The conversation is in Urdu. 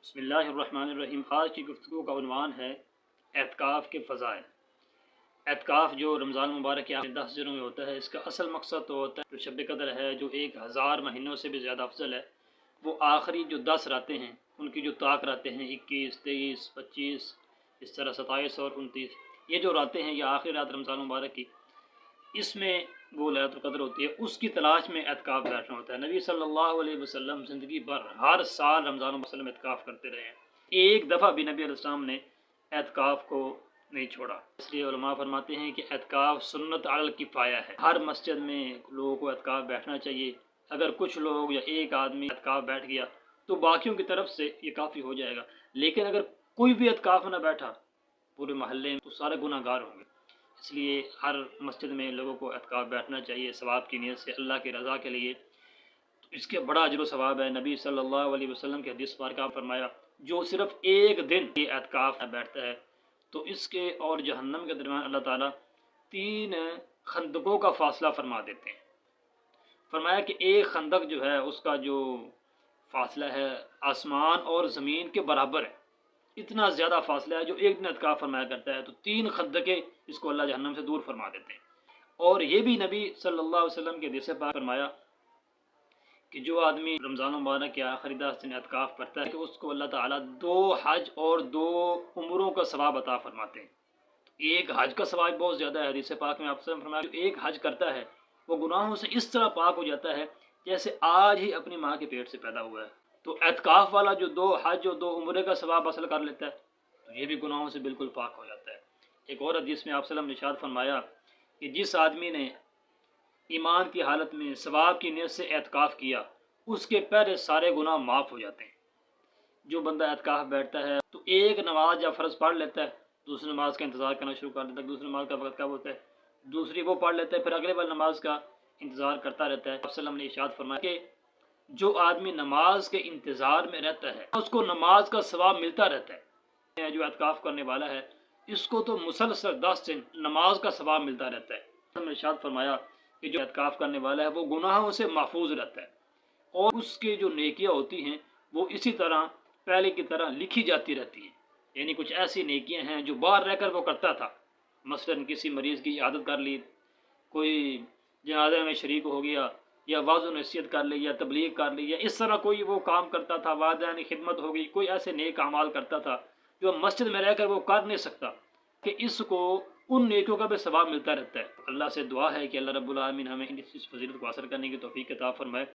بسم اللہ الرحمن الرحیم۔ آج کی گفتگو کا عنوان ہے اعتکاف کے فضائل۔ اعتکاف جو رمضان مبارک کے 10 دنوں میں ہوتا ہے، اس کا اصل مقصد تو ہوتا ہے جو شب قدر ہے، جو 1000 مہینوں سے بھی زیادہ افضل ہے، وہ آخری جو 10 راتیں ہیں ان کی جو طاق راتیں ہیں 21، 23، 25، اس طرح 27 اور 29، یہ جو راتیں ہیں یہ آخری رات رمضان مبارک کی، اس میں وہ لیلۃ القدر ہوتی ہے، اس کی تلاش میں اعتکاف بیٹھنا ہوتا ہے۔ نبی صلی اللہ علیہ وسلم زندگی بھر ہر سال رمضان وسلم اعتکاف کرتے رہے ہیں، ایک دفعہ بھی نبی علیہ السلام نے اعتکاف کو نہیں چھوڑا۔ اس لیے علماء فرماتے ہیں کہ اعتکاف سنت علی الکفایہ ہے، ہر مسجد میں لوگوں کو اعتکاف بیٹھنا چاہیے۔ اگر کچھ لوگ یا ایک آدمی اعتکاف بیٹھ گیا تو باقیوں کی طرف سے یہ کافی ہو جائے گا، لیکن اگر کوئی بھی اعتکاف نہ بیٹھا پورے محلے میں تو سارے گناہ گار ہوں گے۔ اس لیے ہر مسجد میں لوگوں کو اعتکاف بیٹھنا چاہیے ثواب کی نیت سے، اللہ کی رضا کے لیے۔ تو اس کے بڑا اجر و ثواب ہے۔ نبی صلی اللہ علیہ وسلم کے حدیث پاک کا فرمایا، جو صرف ایک دن یہ اعتکاف بیٹھتا ہے تو اس کے اور جہنم کے درمیان اللہ تعالیٰ 3 خندقوں کا فاصلہ فرما دیتے ہیں۔ فرمایا کہ ایک خندق جو ہے اس کا جو فاصلہ ہے آسمان اور زمین کے برابر ہے، اتنا زیادہ فاصلہ ہے جو ایک دن اعتکاف فرمایا کرتا ہے، تو 3 خندقیں اس کو اللہ جہنم سے دور فرما دیتے ہیں۔ اور یہ بھی نبی صلی اللہ علیہ وسلم کے حدیث پاک فرمایا کہ جو آدمی رمضان مبارک کے آخری 10 دن اعتکاف کرتا ہے کہ اس کو اللہ تعالیٰ 2 حج اور 2 عمروں کا ثواب عطا فرماتے ہیں۔ ایک حج کا ثواب بہت زیادہ ہے، حدیث پاک میں آپ سے فرمایا جو ایک حج کرتا ہے وہ گناہوں سے اس طرح پاک ہو جاتا ہے جیسے آج ہی اپنی ماں کے پیٹ سے پیدا ہوا ہے۔ تو اعتکاف والا جو 2 حج اور 2 عمرے کا ثواب حاصل کر لیتا ہے تو یہ بھی گناہوں سے بالکل پاک ہو جاتا ہے۔ ایک اور حدیث میں آپ صلی اللہ علیہ وسلم نے ارشاد فرمایا کہ جس آدمی نے ایمان کی حالت میں ثواب کی نیت سے اعتکاف کیا اس کے پہلے سارے گناہ معاف ہو جاتے ہیں۔ جو بندہ اعتکاف بیٹھتا ہے تو ایک نماز یا فرض پڑھ لیتا ہے، دوسری نماز کا انتظار کرنا شروع کر دیتا ہے، دوسری نماز کا وقت کب ہوتا ہے، دوسری وہ پڑھ لیتا ہے، پھر اگلے والی نماز کا انتظار کرتا رہتا ہے۔ آپ صلی اللہ علیہ وسلم نے ارشاد فرمایا کہ جو آدمی نماز کے انتظار میں رہتا ہے اس کو نماز کا ثواب ملتا رہتا ہے۔ جو اعتکاف کرنے والا ہے اس کو تو مسلسل 10 دن نماز کا ثواب ملتا رہتا ہے۔ ہم نے ارشاد فرمایا کہ جو اعتکاف کرنے والا ہے وہ گناہوں سے محفوظ رہتا ہے اور اس کے جو نیکیاں ہوتی ہیں وہ اسی طرح پہلے کی طرح لکھی جاتی رہتی ہیں، یعنی کچھ ایسی نیکیاں ہیں جو باہر رہ کر وہ کرتا تھا، مثلاً کسی مریض کی عیادت کر لی، کوئی جنازے میں شریک ہو گیا، یا وعظ و نصیحت کر لی، یا تبلیغ کر لی، یا اس طرح کوئی وہ کام کرتا تھا، والدین کی خدمت ہو گئی، کوئی ایسے نیک اعمال کرتا تھا جو مسجد میں رہ کر وہ کر نہیں سکتا، کہ اس کو ان نیکیوں کا بھی ثواب ملتا رہتا ہے۔ اللہ سے دعا ہے کہ اللہ رب العالمین ہمیں اس فضیلت کو حاصل کرنے کی توفیق عطا فرمائے۔